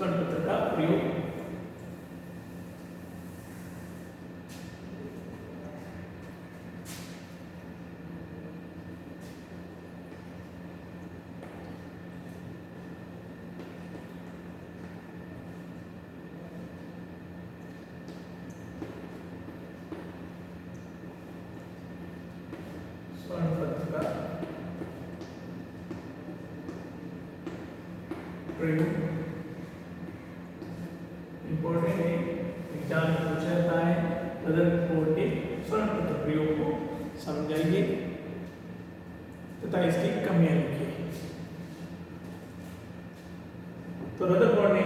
स्वर्ण पत्र का प्रयोग। स्वर्ण पत्र का प्रयोग इंपॉर्टेंट है, एग्जाम में पूछा जाता है। रदरफोर्ड के स्वर्ण पत्र प्रयोग को समझाइए तथा इसकी कमियां लिखिए। तो रदरफोर्ड ने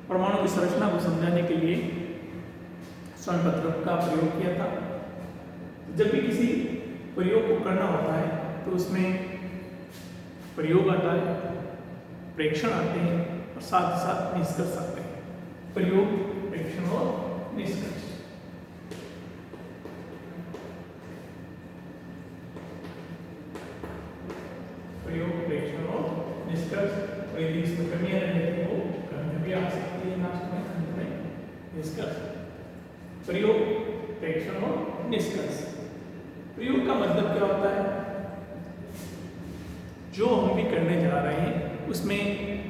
परमाणु की संरचना को समझाने के लिए स्वर्ण पत्र का प्रयोग किया था। जब भी किसी प्रयोग को करना होता है तो उसमें प्रयोग आता है, प्रेक्षण आते हैं और साथ ही साथ निष्कर्ष आते हैं। प्रयोग, प्रेक्षण और निष्कर्ष। प्रयोग, प्रेक्षण और निष्कर्ष। और यदि इसमें कमियां रहेगी वो कमियां भी आ सकती है लास्ट में, अंत में निष्कर्ष। प्रयोग, प्रेक्षण और निष्कर्ष। प्रयोग का मतलब क्या होता है? जो हम भी करने जा रहे हैं उसमें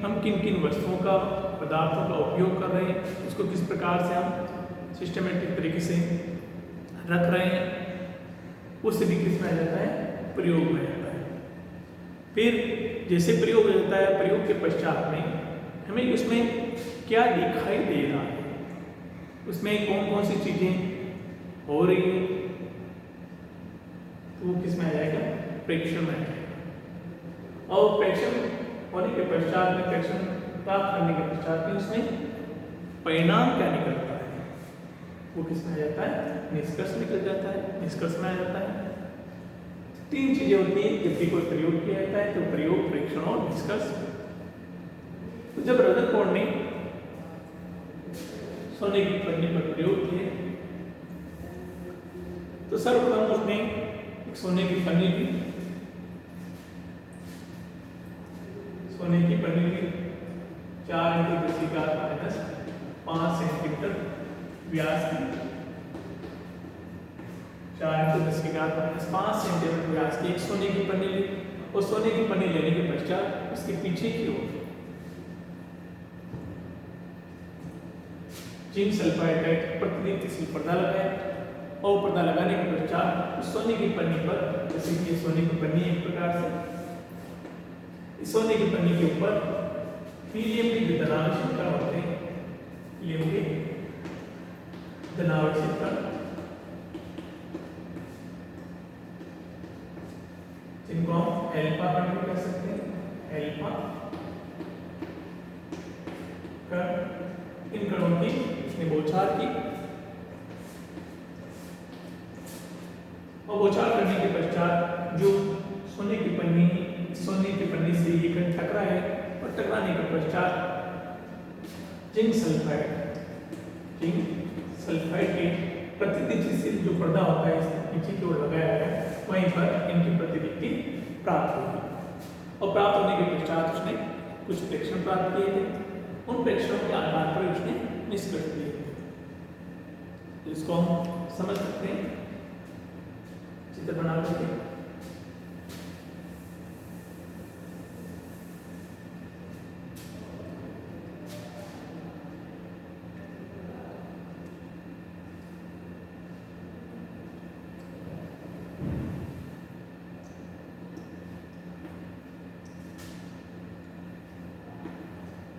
हम किन किन वस्तुओं का, पदार्थों का उपयोग कर रहे हैं, उसको किस प्रकार से हम सिस्टमेटिक तरीके से रख रहे हैं, वो सभी किस में आ जाता है? प्रयोग में आ जाता है। फिर जैसे प्रयोग हो जाता है, प्रयोग के पश्चात में हमें उसमें क्या दिखाई दे रहा है, उसमें कौन कौन सी चीजें हो रही है, तो वो किस में आ जाएगा? प्रेक्षण में आ जाएगा। और प्रेक्षण होने के पश्चात में, प्रेक्षण प्राप्त करने के पश्चात में उसमें परिणाम क्या निकलता है, वो किस में आ जाता है? निष्कर्ष निकल जाता है, निष्कर्ष में आ जाता है। तीन चीजें होती हैं जब भी कोई प्रयोग किया जाता है, तो प्रयोग, प्रेक्षण और निष्कर्ष। तो जब रदरफोर्ड ने सोने की पन्नी पर प्रयोग किए तो सर्वप्रथम उसने एक सोने की पन्नी ली, सोने की पन्नी ली 4 × 10⁻5 सेंटीमीटर व्यास की, 4 × 10⁻5 सेंटीमीटर व्यास की एक सोने की पन्नी ली। और सोने की पन्नी लेने के पश्चात उसके पीछे की ओर जिंक सल्फाइड का एक प्रतिदीप्तिशील पर्दा लगाया। और पर्दा लगाने के पश्चात उस सोने की पन्नी पर, जैसे कि ये सोने की पन्नी एक प्रकार से, इस सोने की पन्नी के ऊपर हीलियम के जो धनावेशित कण होते हैं, हीलियम के धनावेशित कण, जिनको हम एल्फा कण भी कह सकते हैं, एल्फा कण, इन कणों की इसने बौछार की। और बौछार करने के पश्चात जो सोने की पन्नी से ये कण टकराए और टकराने के पश्चात जिंक सल्फाइड के प्रतिदीप्तिशील जो पर्दा होता है इसके पीछे की ओर लगाया है, वहीं पर इनकी प्रतिदीप्ति प्राप्त होगी। और प्राप्त होने के पश्चात उसने कुछ प्रेक्षण प्राप्त किए थे, उन प्रेक्षणों के आधार पर उसने निष्कर्ष दिए थे। तो इसको हम समझ सकते हैं, चित्र बना करके।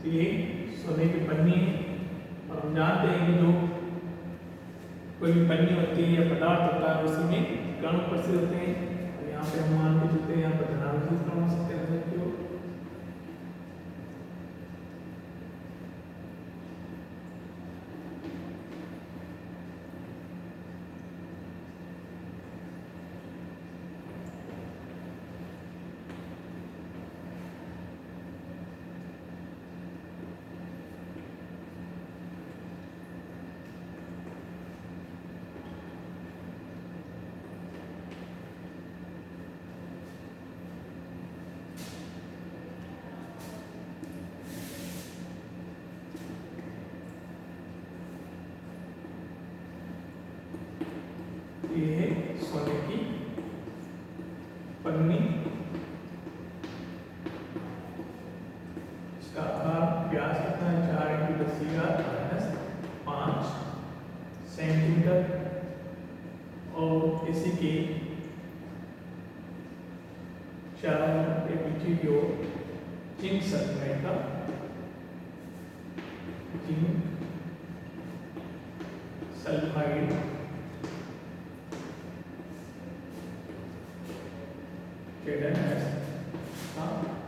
ये सोने की पन्नी है और हम जानते हैं कि जो कोई भी पन्नी होती है या पदार्थ होता है उसी में कण उपस्थित होते हैं। और यहाँ पे हम मान के चलते हैं, यहाँ पर धनावेशित कण हो सकते हैं। इसका आकार व्यास कितना है 4 × 10⁻⁵ सेंटीमीटर और इसी के चारों के पीछे की ओर जिंक सल्फाइड का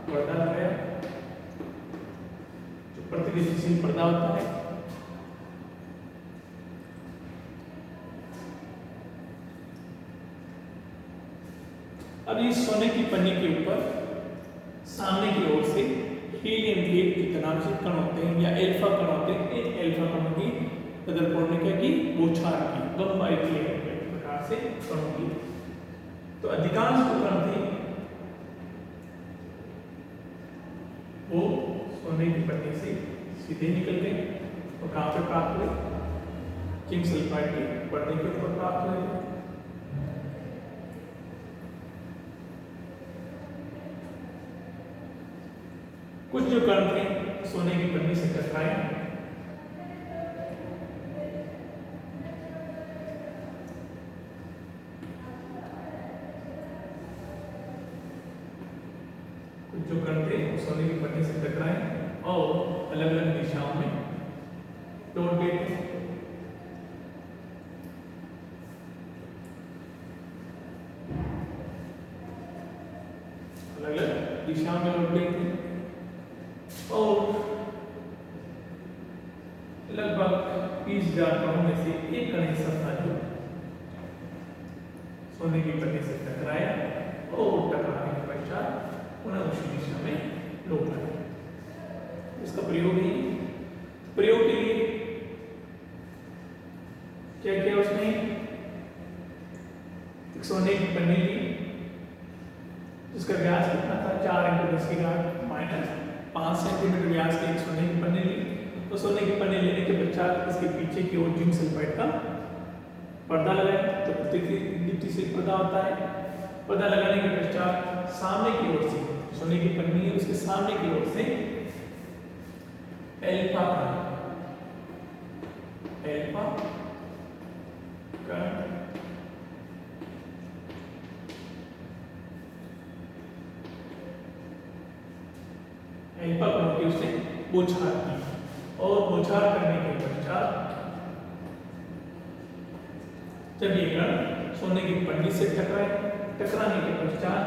पर्दा लगाया जो प्रतिगतिशील पर्दा होता है। अब इस सोने की पन्नी के ऊपर सामने की ओर से हीलियम के जितना कण होते हैं या एल्फा कण होते हैं, इन एल्फा कणों की कदर पड़ने क्या की बौछार की बम्बाई की प्रकार से कणों की। तो अधिकांश जो कण थे वो सोने की पन्नी से सीधे निकल गए और कहाँ पे प्राप्त हुए, जिंक सल्फाइड के पर्दे के ऊपर प्राप्त हुए। कुछ जो कण थे सोने की पन्नी से टकराए जो कण थे सोने की पन्नी से टकराए और अलग अलग दिशाओं में लौट गए थे। अलग अलग दिशाओं में लौट गए थे और लगभग 20,000 कणों में से एक कण ऐसा था जो सोने की पन्नी से टकराया और टकराने के पश्चात पुनः उसी दिशा में लौट आया। इसका प्रयोग के लिए क्या किया उसने, एक सोने की पन्नी ली जिसका व्यास कितना था 4 × 10⁻⁵ सेंटीमीटर व्यास की एक सोने की पन्नी ली। तो सोने की पन्नी लेने के पश्चात इसके पीछे की ओर जिंक सल्फाइड का पर्दा लगाया, तो प्रतिदीप्तिशील पर्दा होता है। पर्दा लगाने के पश्चात सामने की ओर से सोने की पन्नी है उसके सामने की ओर से एल्फा कण की उसने बौछार की और बौछार करने के पश्चात जब ये कण सोने की पन्नी से टकराने के पश्चात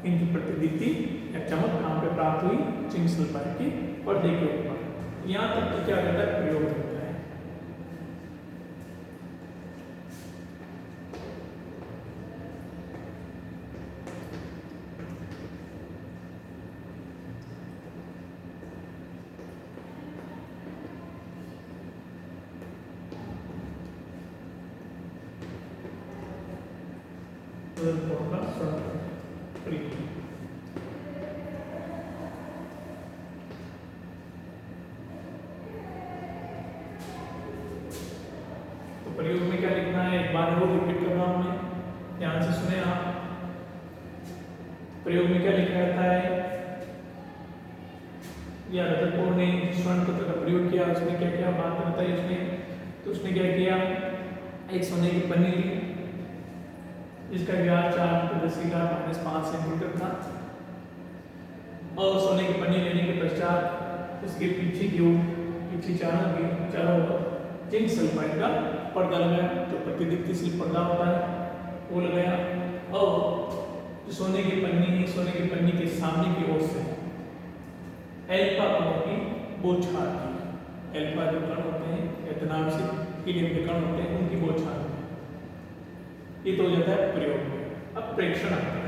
इनकी प्रतिदीप्ति या चमक कहाँ पे प्राप्त हुई, जिंक सल्फाइड के पर्दे के ऊपर। यहाँ तक तो क्या कहता है प्रयोग होता है। प्रयोग में क्या लिखना है, एक बार और रिपीट कर रहा हूं मैं, ध्यान से सुने आप। प्रयोग में क्या लिखा रहता है, या रजतपुर ने स्वर्ण पत्र का प्रयोग किया, उसमें क्या क्या बात बताई उसने। तो उसने क्या किया, एक सोने की पन्नी ली जिसका व्यास 4 × 10⁻⁵ सेंटीमीटर था और सोने की पन्नी लेने के पश्चात उसके पीछे की ओर चारों जिंक सल्फाइड का पर्दा लगाया, जो प्रतिदीप्तिशील पर्दा होता है वो लगाया और जो सोने की पन्नी है, सोने की पन्नी के सामने की ओर से एल्फा कणों की बौछार की। एल्फा जो कण होते हैं इतना से हीलियम के कण होते हैं उनकी बौछार। ये तो हो जाता है प्रयोग। अब प्रेक्षण आता है।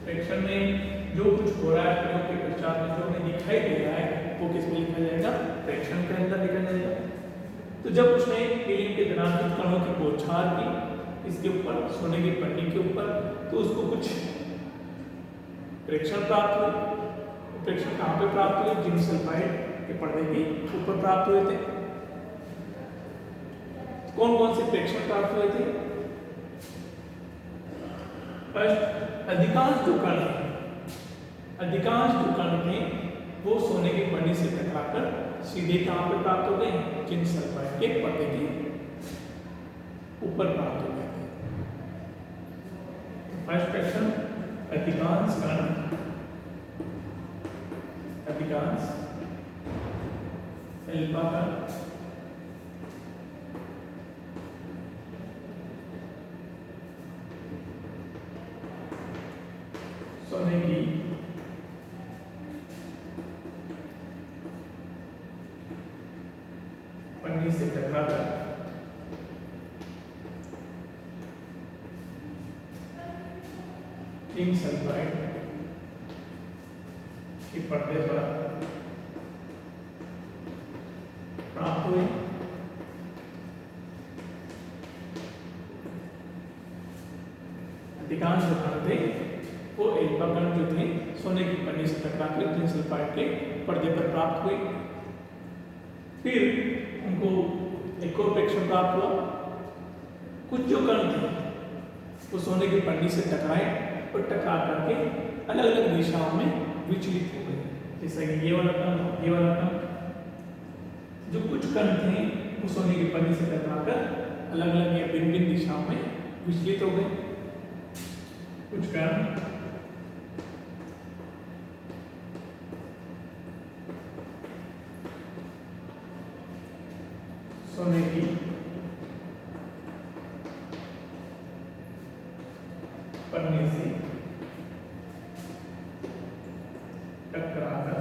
प्रेक्षण में जो कुछ हो रहा है प्रयोग के पश्चात में जो हमें दिखाई दे रहा है वो किसमें लिखा जाएगा, प्रेक्षण के अंदर लिखा जाएगा। तो जब उसने हीलियम के धनात्मक कणों की बौछार की इसके ऊपर, सोने की पन्नी के ऊपर, तो उसको कुछ प्रेक्षण प्राप्त हुए। प्रेक्षण कहाँ पे प्राप्त हुए, जिंक सल्फाइड के पर्दे के ऊपर प्राप्त हुए थे। कौन कौन से प्रेक्षण प्राप्त हुए थे, फर्स्ट, अधिकांश जो कण थे वो सोने की पन्नी से टकराकर सीधे कहाँ पर प्राप्त हो गए, जिंक सल्फाइड के पर्दे के ऊपर प्राप्त हो गए थे। फर्स्ट क्वेश्चन, अधिकांश एल्फा कण सोने की पन्नी से टकराकर जिंक सल्फाइड के पर्दे पर प्राप्त हुए। अधिकांश जो कण थे वो एल्फा कण जो थे सोने की पन्नी से टकराकर जिंक सल्फाइड के पर्दे पर प्राप्त हुए। फिर उनको एक और प्रेक्षण प्राप्त हुआ, कुछ जो कण थे वो सोने की पन्नी से टकराए और टकरा करके अलग अलग दिशाओं में विचलित हो गए। जैसे कि ये वाला कण, जो कुछ कण थे वो सोने की पन्नी से टकराकर अलग अलग या भिन्न भिन्न दिशाओं में विचलित हो गए। कुछ कण सोने की पन्नी से टकराकर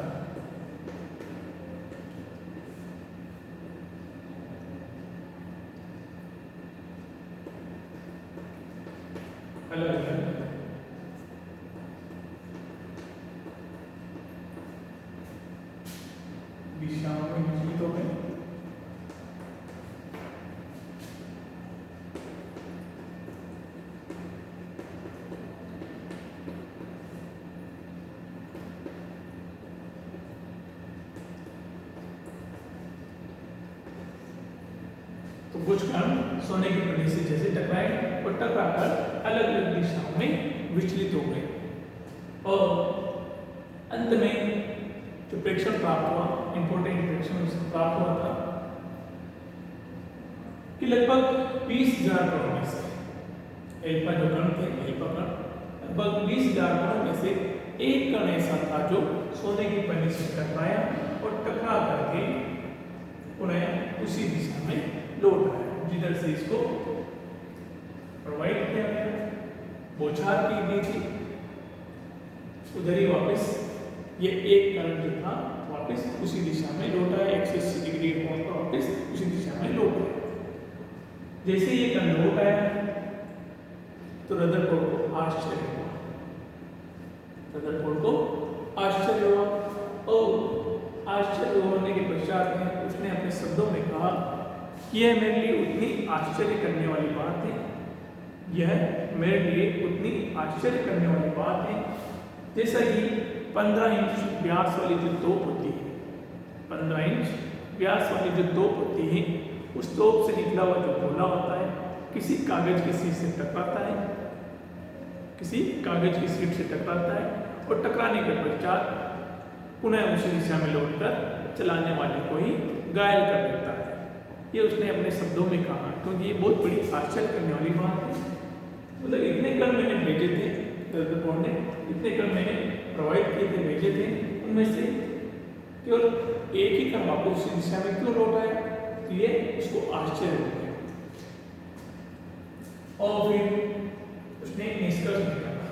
अलग अलग दिशाओं में विचलित हो गए। तो कुछ कण सोने की पन्नी से जैसे टकराए और टकराकर अलग अलग दिशाओं में विचलित हो गए। और अंत में जो प्रेक्षण प्राप्त हुआ, इंपॉर्टेंट प्रेक्षण प्राप्त हुआ था कि लगभग 20,000 कणों में से एल्फा जो कण थे, एल्फा कण लगभग 20,000 कणों में से एक कण ऐसा था जो सोने की पन्नी से टकराया और टकरा करके उन्हें उसी दिशा में लौट आया जिधर से इसको प्रोवाइड किया गया, बौछार की गई थी, उधर ही वापस ये एक कण जो था वापस उसी दिशा में लौट आया, 180 डिग्री कोण पर वापस उसी दिशा में लौट आया। जैसे ये कण लौट आया तो रदरफोर्ड को आश्चर्य हुआ, और आश्चर्य होने के पश्चात में उसने अपने शब्दों में कहा कि यह मेरे लिए उतनी आश्चर्य करने वाली बात है, यह मेरे लिए उतनी आश्चर्य करने वाली बात है जैसा कि 15 इंच व्यास वाली जो तोप होती है, 15 इंच व्यास वाली जो तोप होती है, उस तोप से निकला हुआ जो गोला होता है किसी कागज की शीट से टकराता है, किसी कागज की शीट से टकराता है और टकराने के पश्चात पुनः उसी दिशा में लौटकर चलाने वाले को ही घायल कर देता है। ये उसने अपने शब्दों में कहा, क्योंकि ये बहुत बड़ी आश्चर्य करने वाली बात है। मतलब इतने कण मैंने भेजे थे, रदरफोर्ड ने इतने कण मैंने प्रोवाइड किए थे, भेजे थे, उनमें से केवल एक ही कण वापस उसी दिशा में क्यों लौट आया, तो ये उसको आश्चर्य हो गया। और फिर उसने निष्कर्ष निकाला,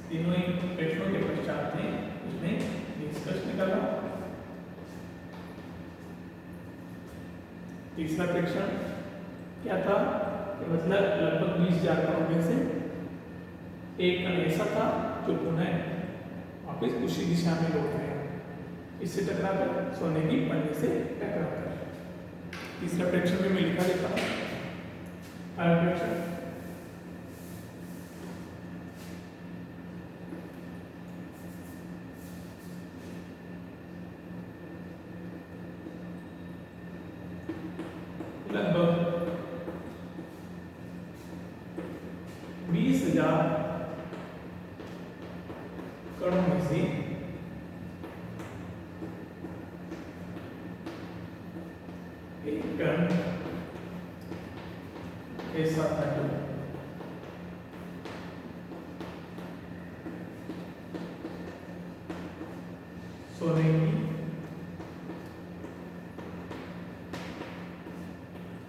तीनों ही प्रश्नों के पश्चात में उसने निष्कर्ष निकाला। तीसरा प्रेक्षण क्या था कि मतलब लगभग 20,000 कणों में से एक कण ऐसा था जो पुनः वापस उसी दिशा में लौट गया, इससे टकराकर सोने की पन्नी से टकराकर। तीसरा प्रेक्षण में मैं लिखा देता हूँ। प्रेक्षण लगभग 20,000 कणों में से एक कण ऐसा धातु सोने की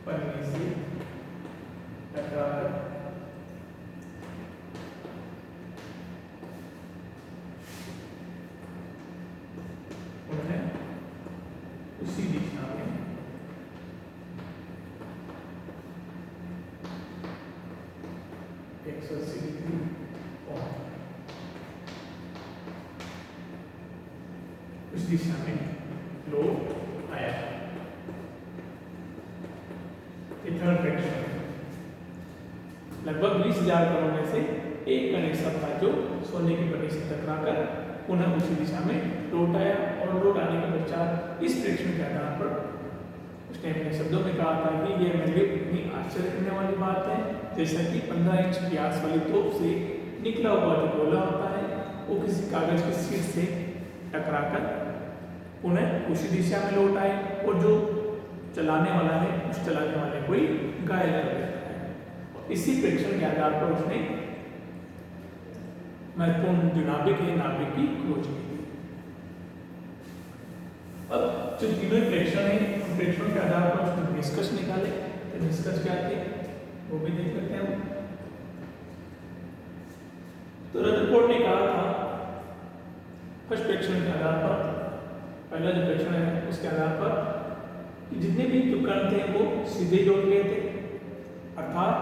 पन्नी से टकराकर उन्हें उसी दिशा में एक सौ 180 डिग्री उस दिशा में लोड आया। थर्ड फ्रैक्शन लगभग 20,000 कणों में से एक कण ऐसा था जो सोने की पन्नी से टकराकर पुनः उसी दिशा में लौट आया और लौट आने के पश्चात इस फ्रैक्शन के आधार पर उसने अपने शब्दों में कहा था कि यह मेरे लिए इतनी आश्चर्य करने वाली बात है जैसा कि 15 इंच व्यास वाली तोप से निकला हुआ जो गोला होता है वो किसी कागज की शीट से टकराकर पुनः उसी दिशा में लौट आए और जो चलाने वाला है उस चलाने वाले को ही घायल कर देता है। इसी प्रेक्षण के आधार पर उसने महत्वपूर्ण जो नाभिक है नाभिक की खोज की। अब जो तीनों प्रेक्षण है उन प्रेक्षणों के आधार पर उसने निष्कर्ष निकाले। तो निष्कर्ष क्या थे वो भी देख लेते हैं। तो रदरफोर्ड ने कहा था फर्स्ट प्रेक्षण के आधार पर, पहला जो प्रेक्षण है उसके आधार पर कि जितने भी जो कण थे वो सीधे जुड़ गए थे, अर्थात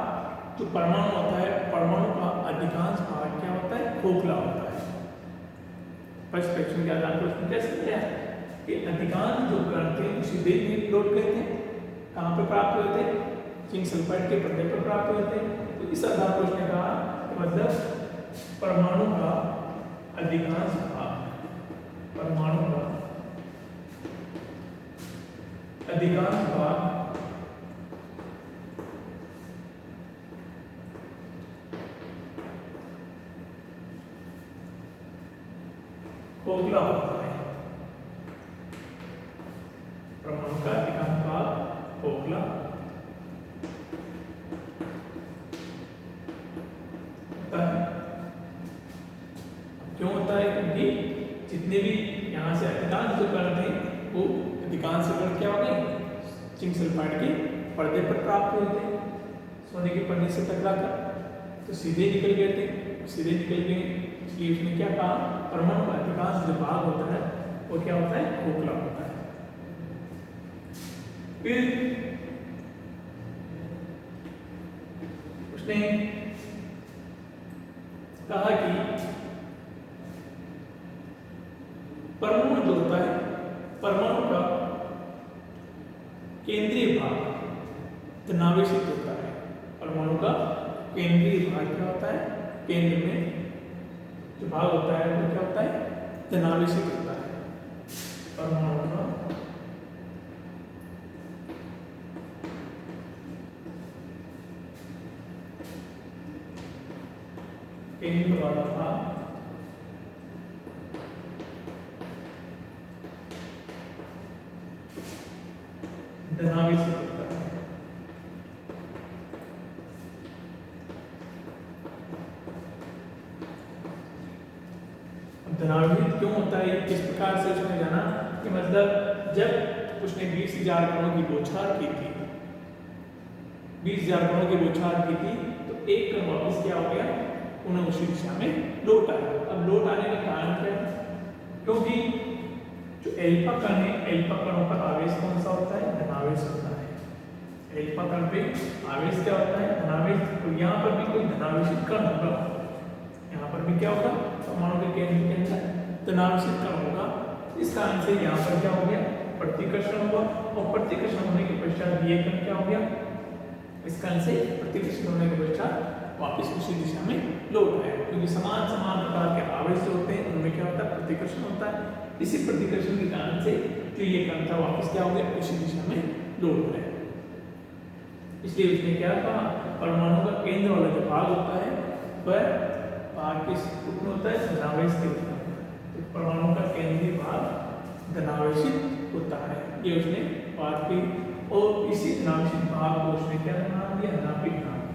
जो परमाणु होता है परमाणु का अधिकांश भाग क्या होता है खोखला होता है। फर्स्ट प्रेक्षण के आधार पर उसने कैसे किया कि अधिकांश जो कण थे वो सीधे लौट गए थे। कहाँ पर प्राप्त हुए थे? जिंक सल्फाइड के पर्दे पर प्राप्त हुए थे। तो इस आधार पर उसने कहा कि मतलब परमाणु का अधिकांश भाग, परमाणु का अधिकांश भाग खोखला होता है। परमाणु का अधिकांश भाग खोखला होता है। क्यों होता है? क्योंकि जितने भी यहाँ से अधिकांश जो कण थे वो अधिकांश कण क्या हो गए जिंक सल्फाइड के पर्दे पर प्राप्त हुए थे सोने की पन्नी से टकराकर, तो सीधे निकल गए थे। सीधे निकल गए इसलिए उसने क्या कहा परमाणु का अधिकांश जो भाग होता है वो क्या होता है खोखला होता है। फिर उसने कहा कि परमाणु जो होता है परमाणु का केंद्रीय भाग धनावेशित होता है। परमाणु का केंद्रीय भाग क्या होता है? केंद्र में जो भाग होता है वो क्या होता है धनावेशित होता है। परमाणु का केंद्र वाला भाग धनावेशित होता है। धनावेशित क्यों होता है? किस प्रकार से उसने जाना कि मतलब जब उसने 20,000 कणों की बौछार की थी, 20,000 कणों की बौछार की थी तो एक कण वापस क्या हो गया उन्हें उसी दिशा में लौट आया। अब लौट आने का कारण क्या है? क्योंकि जो एल्फा कण है एल्फा कणों पर आवेश कौन सा होता है? धनावेश होता है। एल्फा कण पे आवेश क्या होता है? धनावेश। तो यहाँ पर भी कोई धनावेशित कण होगा, यहाँ पर भी क्या होगा परमाणु के केंद्र के अंदर धनावेशित कण होगा। इस कारण से यहाँ पर क्या हो गया प्रतिकर्षण हुआ और प्रतिकर्षण होने के पश्चात ये कण क्या हो गया इस कारण से प्रतिकर्षण होने के पश्चात वापस उसी दिशा में लौट आया। क्योंकि समान समान प्रकार के आवेश जो होते हैं उनमें क्या होता है प्रतिकर्षण होता है। इसी प्रतिकर्षण के कारण से जो ये कण था वापस क्या हो गया उसी दिशा में लौट आया। इसलिए उसने क्या कहा परमाणु का केंद्र वाला जो भाग होता है वह भाग किस रूप में होता है? धनावेश के रूप में होता है। तो परमाणु का केंद्रीय भाग धनावेशित होता है, ये उसने बात की। और इसी धनावेशित भाग को उसने क्या नाम दिया? नाभिक नाम दिया।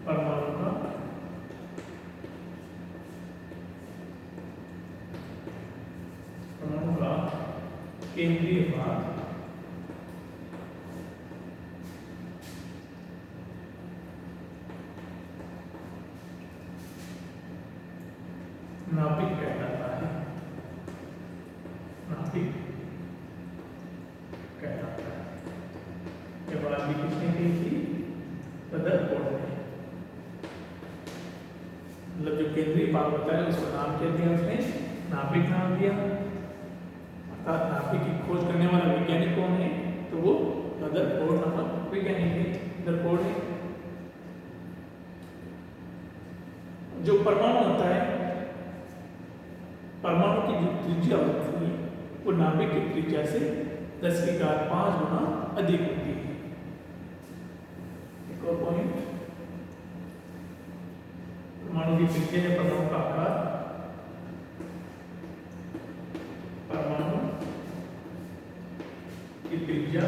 परमाणु का केंद्रीय भाग नाभिक कहलाता है, नाभिक कहलाता है। ये बात भी किसने कही थी? रदरफोर्ड ने। मतलब जो केंद्रीय भाग होता है उसका नाम क्या दिया उसने? नाभिक नाम दिया। अर्थात नाभिक की खोज करने वाला वैज्ञानिक कौन है? तो वो रदरफोर्ड नामक वैज्ञानिक है। रदरफोर्ड है। जो परमाणु होता है, परमाणु की जो त्रिज्या होती है वो नाभिक की त्रिज्या से 10⁵ गुना अधिक होती है। एक और पॉइंट, परमाणु की त्रिज्या है परमाणु का आकार, परमाणु की त्रिज्या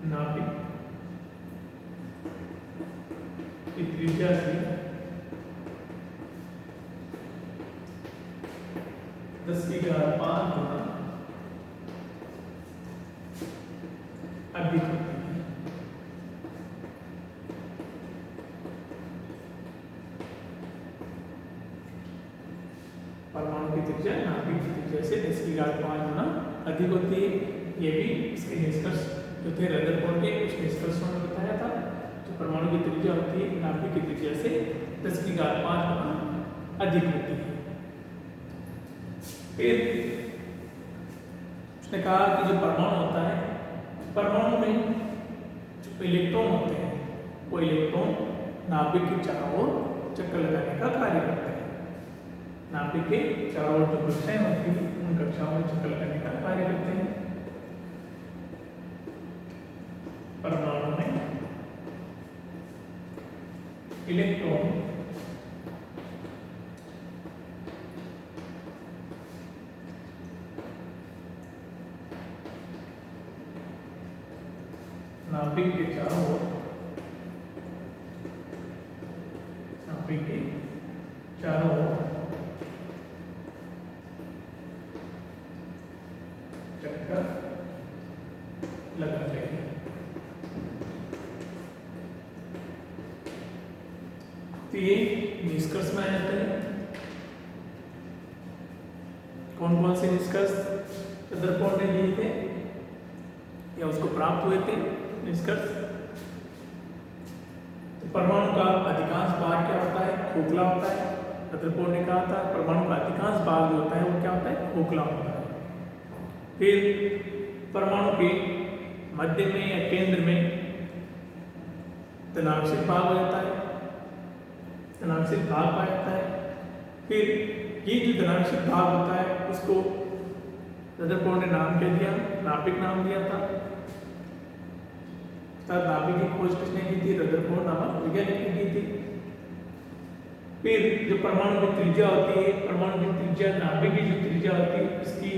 नाभिक की त्रिज्या से 10⁵ गुना अधिक होती है। परमाणु की त्रिज्या नाभिक की त्रिज्या से 10⁵ गुना अधिक होती है। ये भी इसके निष्कर्ष जो थे रदरफोर्ड के, उस निष्कर्षों में बताया था। तो परमाणु की त्रिज्या होती है नाभिक की त्रिज्या से 10⁵ गुना अधिक होती है। फिर उसने कहा कि जो परमाणु होता है, परमाणु में जो इलेक्ट्रॉन होते हैं वो इलेक्ट्रॉन नाभिक के चारों ओर चक्कर लगाने का कार्य करते हैं। नाभिक के चारों ओर जो कक्षाएं होती हैं उन कक्षाओं में चक्कर लगाने का कार्य करते हैं। परमाणु में इलेक्ट्रॉन नाभिक के चारों ओर चक्कर लगाते हैं। तो ये निष्कर्ष में आ जाते हैं। कौन कौन से निष्कर्ष रदरफोर्ड ने लिए थे या उसको प्राप्त हुए थे निष्कर्ष? तो परमाणु का अधिकांश भाग क्या होता है? खोखला होता है। रदरफोर्ड ने कहा था परमाणु का अधिकांश भाग जो होता है वो क्या होता है? खोखला होता है। फिर परमाणु के मध्य में या केंद्र में तनावशील भाग हो जाता है, तनावशील भाग पाया जाता है। फिर ये जो तनावशील भाग होता है उसको रदरफोर्ड ने नाम क्या दिया? नाभिक नाम दिया था। नाभिक की खोज किसने की थी? रदरफोर्ड नामक वैज्ञानिक ने की थी। फिर जो परमाणु की त्रिज्या होती है, परमाणु की त्रिज्या नाभिक की जो त्रिज्या होती है उसकी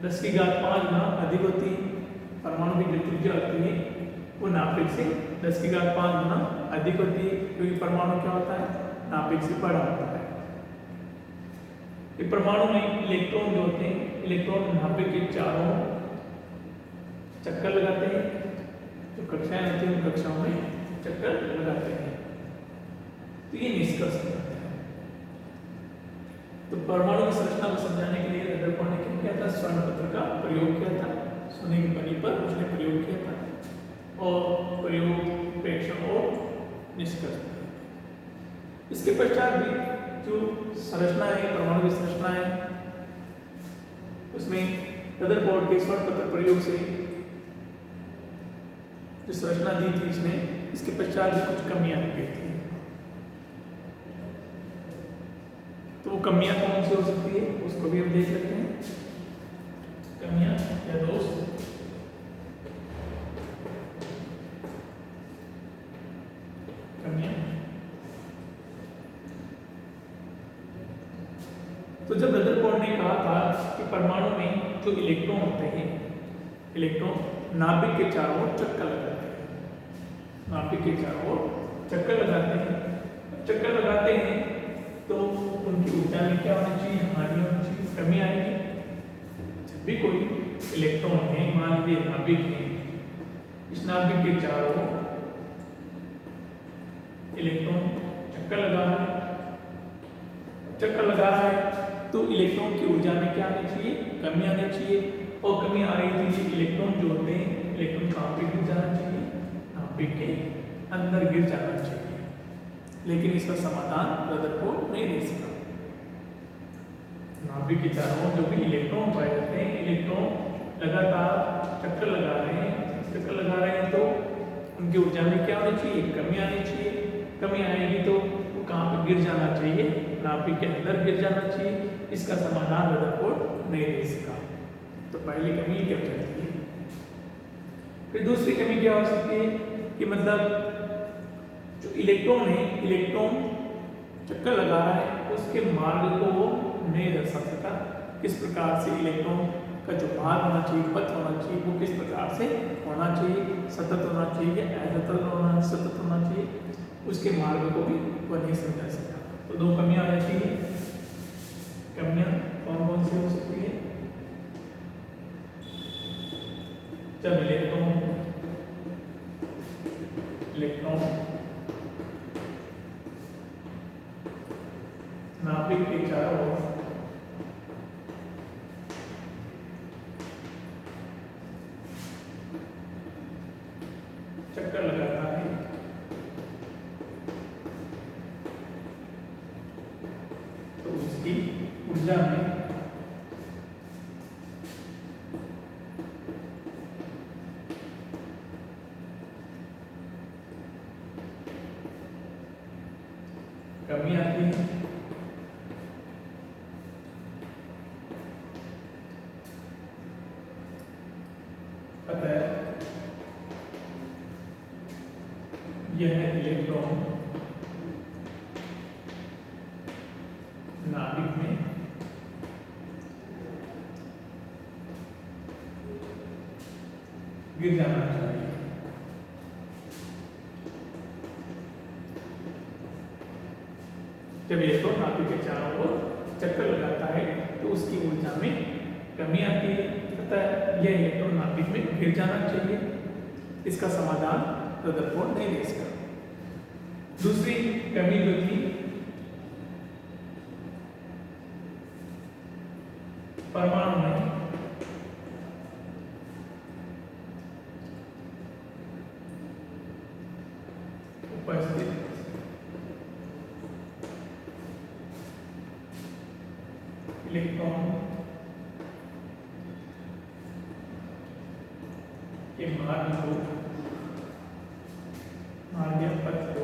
10⁵ गुना अधिक होती है। परमाणु की जो त्रिज्या होती है वो नाभिक से 10⁵ गुना अधिक होती है, क्योंकि परमाणु क्या होता है? नाभिक से बड़ा होता है। परमाणु में इलेक्ट्रॉन जो होते हैं, इलेक्ट्रॉन नाभिक के चारों चक्कर लगाते हैं। जो कक्षाएं होती हैं उन कक्षाओं में चक्कर लगाते हैं। तो ये निष्कर्ष निकलता है। तो परमाणु की संरचना को समझाने के लिए रदरफोर्ड ने क्या किया था? स्वर्ण पत्र का प्रयोग किया था। सोने की पन्नी पर उसने प्रयोग किया था और प्रयोग, प्रेक्षण और निष्कर्ष। इसके पश्चात भी जो संरचना है, परमाणु की संरचना है, उसमें रदरफोर्ड के स्वर्ण पत्र प्रयोग से जो संरचना दी थी इसने, इसके पश्चात भी कुछ कमियां निकली थी। तो वो कमियां कौन सी हो सकती है उसको भी हम देख सकते हैं। कमियां या दोष, कमियां। तो जब रदरफोर्ड ने कहा था कि परमाणु में जो इलेक्ट्रॉन होते हैं, इलेक्ट्रॉन नाभिक के चारों ओर चक्कर लगाते हैं, नाभिक के चारों ओर चक्कर लगाते हैं। चक्कर लगाते हैं तो उनकी ऊर्जा में क्या होना चाहिए, हानि होनी चाहिए, कमी आएगी। जब भी कोई इलेक्ट्रॉन है, मान लीजिए नाभिक है, इस नाभिक के चारों ओर इलेक्ट्रॉन चक्कर लगा रहा है, चक्कर लगा रहा है तो इलेक्ट्रॉन की ऊर्जा में क्या आनी चाहिए, कमी आनी चाहिए। और कमी आ रही थी, इलेक्ट्रॉन जो होते हैं, इलेक्ट्रॉन कहाँ पे गिर जाना चाहिए, नाभिक के अंदर गिर जाना चाहिए। लेकिन इसका समाधान रदरफोर्ड नहीं दे सका। नाभिक के चारों ओर जो भी इलेक्ट्रॉन पाए जाते हैं, इलेक्ट्रॉन लगातार चक्कर लगा रहे हैं, चक्कर लगा रहे हैं तो उनकी ऊर्जा में क्या होनी चाहिए, कमी आनी चाहिए। कमी आएगी तो वो कहाँ पे गिर जाना चाहिए, नाभिक के अंदर गिर जाना चाहिए। इसका समाधान रदरफोर्ड नहीं दे सका। तो पहली कमी क्या हो सकती है। फिर दूसरी कमी क्या हो सकती है कि मतलब जो इलेक्ट्रॉन है, इलेक्ट्रॉन चक्कर लगा रहा है, उसके मार्ग को वो नहीं दर्शा सका। किस प्रकार से इलेक्ट्रॉन का जो मार्ग होना चाहिए, पथ होना चाहिए, वो किस प्रकार से होना चाहिए, सतत होना चाहिए, सतत होना चाहिए, उसके मार्ग को भी वो नहीं समझा सका। तो दो कमियां आ जाती है। कमियां कौन कौन सी हो सकती है। जब इलेक्ट्रॉन नाभिक के चारों ओर चक्कर लगाता है तो उसकी ऊर्जा में कमी आती है। यह इलेक्ट्रॉन नाभिक में गिर जाना चाहिए। जब इलेक्ट्रॉन नाभिक के चारों ओर चक्कर लगाता है तो उसकी ऊर्जा में कमी आती है, अतः यह इलेक्ट्रॉन नाभिक में गिर जाना चाहिए। इसका समाधान रदरफोर्ड नहीं दे सका। दूसरी कमी जो थी, परमाणु में उपस्थित इलेक्ट्रॉन के मार्ग को, मार्गीय पथ को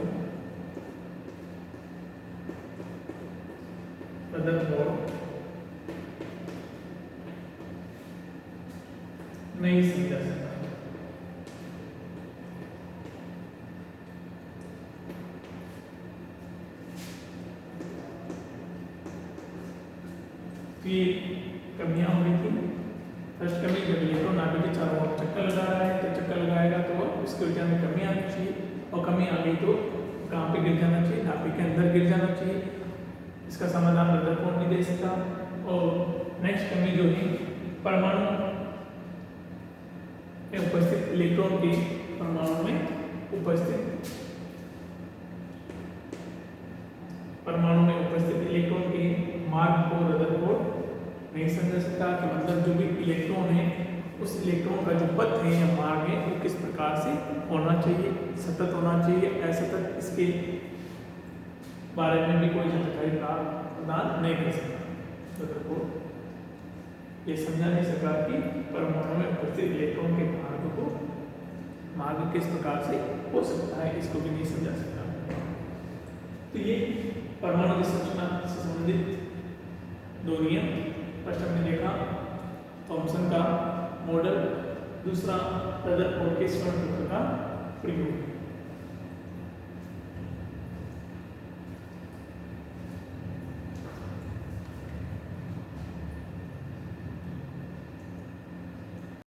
रदरफोर्ड नहीं समझा सका। तो ये कमियां हो रही थी। फर्स्ट कमी, जब इलेक्ट्रॉन नाभिक के चारों ओर चक्कर लगा रहा है तो चक्कर लगाएगा तो उसकी ऊर्जा में कमी आनी चाहिए, और कमी आ गई तो कहाँ पे गिर जाना चाहिए, नाभिक के अंदर गिर जाना चाहिए। इसका समाधान रदरफोर्ड नहीं दे सका। और नेक्स्ट कमी जो है, परमाणु में उपस्थित इलेक्ट्रॉन के, परमाणु में उपस्थित इलेक्ट्रॉन के मार्ग को रदरफोर्ड नहीं समझ सकता कि मतलब जो भी इलेक्ट्रॉन है, उस इलेक्ट्रॉन का जो पथ है या मार्ग है वो किस प्रकार से होना चाहिए, सतत होना चाहिए, असतत, इसके बारे में भी कोई जानकारी प्रदान नहीं कर सकता। रदरफोर्ड ये समझा नहीं सका कि परमाणु में उपस्थित इलेक्ट्रॉन के मार्ग किस प्रकार से हो सकता है, इसको भी नहीं समझा सकता। तो ये परमाणु की संरचना से संबंधित दो नियम। फर्स्ट हमने देखा थॉमसन का मॉडल, दूसरा रदरफोर्ड के स्वर्ण सूत्र का प्रयोग।